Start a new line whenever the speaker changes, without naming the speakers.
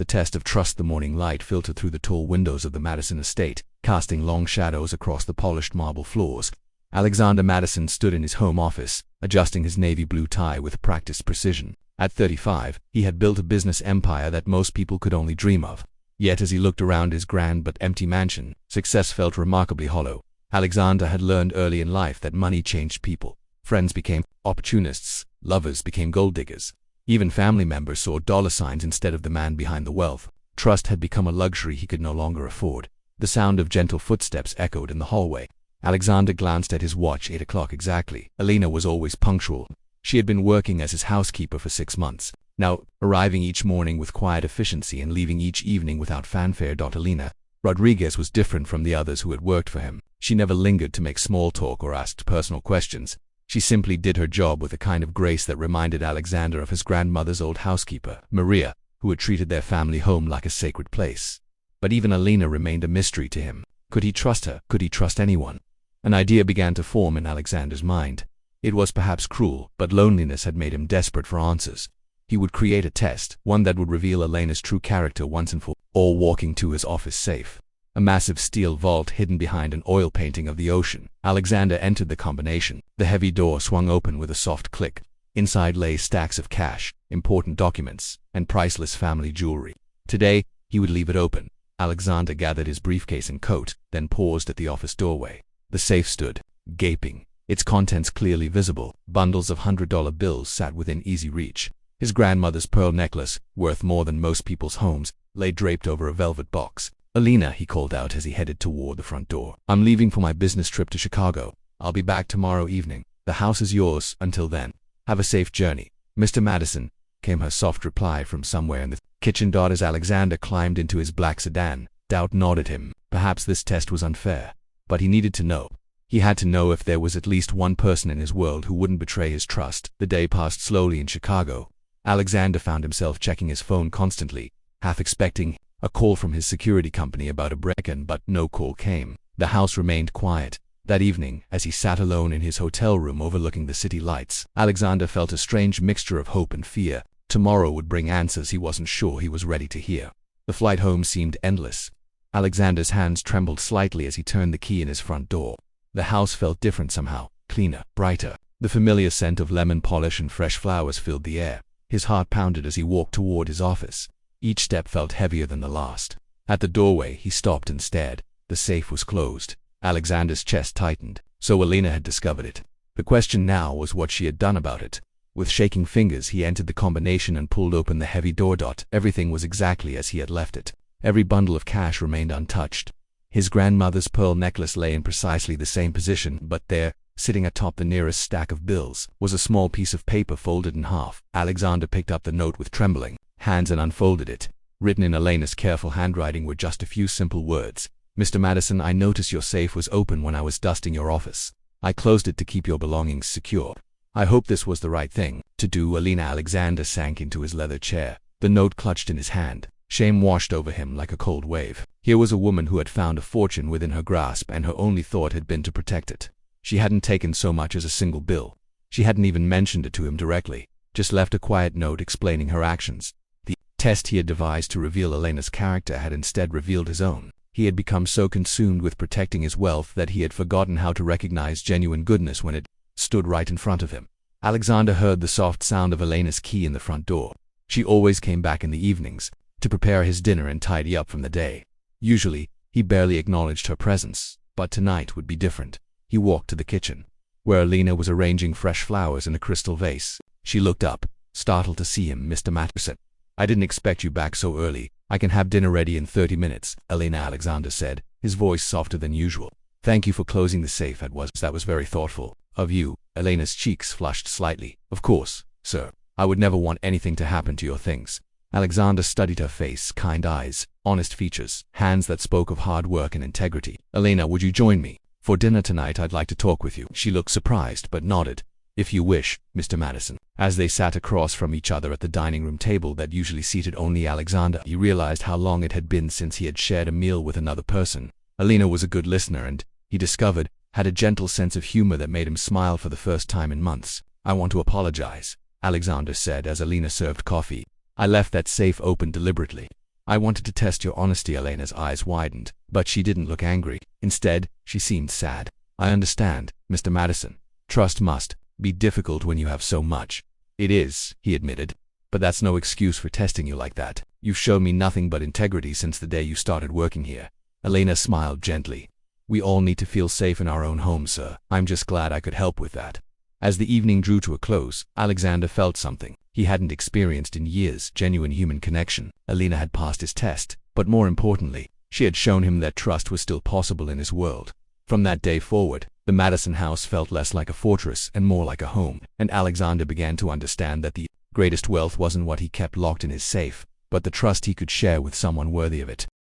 The test of trust. The morning light filtered through the tall windows of the Madison estate, casting long shadows across the polished marble floors. Alexander Madison stood in his home office, adjusting his navy blue tie with practiced precision. At 35, he had built a business empire that most people could only dream of. Yet as he looked around his grand but empty mansion, success felt remarkably hollow. Alexander had learned early in life that money changed people. Friends became opportunists, lovers became gold diggers. Even family members saw dollar signs instead of the man behind the wealth. Trust had become a luxury he could no longer afford. The sound of gentle footsteps echoed in the hallway. Alexander glanced at his watch. 8 o'clock exactly. Elena was always punctual. She had been working as his housekeeper for 6 months, now arriving each morning with quiet efficiency and leaving each evening without fanfare. Elena Rodriguez was different from the others who had worked for him. She never lingered to make small talk or asked personal questions. She simply did her job with a kind of grace that reminded Alexander of his grandmother's old housekeeper, Maria, who had treated their family home like a sacred place. But even Elena remained a mystery to him. Could he trust her? Could he trust anyone? An idea began to form in Alexander's mind. It was perhaps cruel, but loneliness had made him desperate for answers. He would create a test, one that would reveal Elena's true character once and for all. Walking to his office safe, a massive steel vault hidden behind an oil painting of the ocean, Alexander entered the combination. The heavy door swung open with a soft click. Inside lay stacks of cash, important documents, and priceless family jewelry. Today, he would leave it open. Alexander gathered his briefcase and coat, then paused at the office doorway. The safe stood, gaping, its contents clearly visible. Bundles of $100 bills sat within easy reach. His grandmother's pearl necklace, worth more than most people's homes, lay draped over a velvet box. "Elena," he called out as he headed toward the front door. "I'm leaving for my business trip to Chicago. I'll be back tomorrow evening. The house is yours until then. Have a safe journey, Mr. Madison," came her soft reply from somewhere in the kitchen. As Alexander climbed into his black sedan, doubt gnawed at him. Perhaps this test was unfair, but he needed to know. He had to know if there was at least one person in his world who wouldn't betray his trust. The day passed slowly in Chicago. Alexander found himself checking his phone constantly, half expecting a call from his security company about a break-in, but no call came. The house remained quiet. That evening, as he sat alone in his hotel room overlooking the city lights, Alexander felt a strange mixture of hope and fear. Tomorrow would bring answers he wasn't sure he was ready to hear. The flight home seemed endless. Alexander's hands trembled slightly as he turned the key in his front door. The house felt different somehow, cleaner, brighter. The familiar scent of lemon polish and fresh flowers filled the air. His heart pounded as he walked toward his office. Each step felt heavier than the last. At the doorway, he stopped and stared. The safe was closed. Alexander's chest tightened. So Elena had discovered it. The question now was what she had done about it. With shaking fingers, he entered the combination and pulled open the heavy door. Everything was exactly as he had left it. Every bundle of cash remained untouched. His grandmother's pearl necklace lay in precisely the same position, but there, sitting atop the nearest stack of bills, was a small piece of paper folded in half. Alexander picked up the note with trembling hands and unfolded it. Written in Elena's careful handwriting were just a few simple words. "Mr. Madison, I noticed your safe was open when I was dusting your office. I closed it to keep your belongings secure. I hope this was the right thing to do." Alexander sank into his leather chair, the note clutched in his hand. Shame washed over him like a cold wave. Here was a woman who had found a fortune within her grasp, and her only thought had been to protect it. She hadn't taken so much as a single bill. She hadn't even mentioned it to him directly, just left a quiet note explaining her actions. The test he had devised to reveal Elena's character had instead revealed his own. He had become so consumed with protecting his wealth that he had forgotten how to recognize genuine goodness when it stood right in front of him. Alexander heard the soft sound of Elena's key in the front door. She always came back in the evenings to prepare his dinner and tidy up from the day. Usually, he barely acknowledged her presence, but tonight would be different. He walked to the kitchen, where Elena was arranging fresh flowers in a crystal vase. She looked up, startled to see him. "Mr. Madison, I didn't expect you back so early. I can have dinner ready in 30 minutes, Alexander said, his voice softer than usual. "Thank you for closing the safe. That was very thoughtful of you." Elena's cheeks flushed slightly. "Of course, sir. I would never want anything to happen to your things." Alexander studied her face, kind eyes, honest features, hands that spoke of hard work and integrity. "Elena, would you join me for dinner tonight? I'd like to talk with you." She looked surprised, but nodded. "If you wish, Mr. Madison." As they sat across from each other at the dining room table that usually seated only Alexander, he realized how long it had been since he had shared a meal with another person. Elena was a good listener and, he discovered, had a gentle sense of humor that made him smile for the first time in months. "I want to apologize," Alexander said as Elena served coffee. "I left that safe open deliberately. I wanted to test your honesty. Elena's eyes widened, but she didn't look angry. Instead, she seemed sad. I understand, Mr. Madison. Trust must be difficult when you have so much. It is, he admitted. But that's no excuse for testing you like that. You've shown me nothing but integrity since the day you started working here. Elena smiled gently. We all need to feel safe in our own homes, sir. I'm just glad I could help with that. As the evening drew to a close, Alexander felt something he hadn't experienced in years: genuine human connection. Elena had passed his test, but more importantly, she had shown him that trust was still possible in his world. From that day forward, the Madison house felt less like a fortress and more like a home, and Alexander began to understand that the greatest wealth wasn't what he kept locked in his safe, but the trust he could share with someone worthy of it.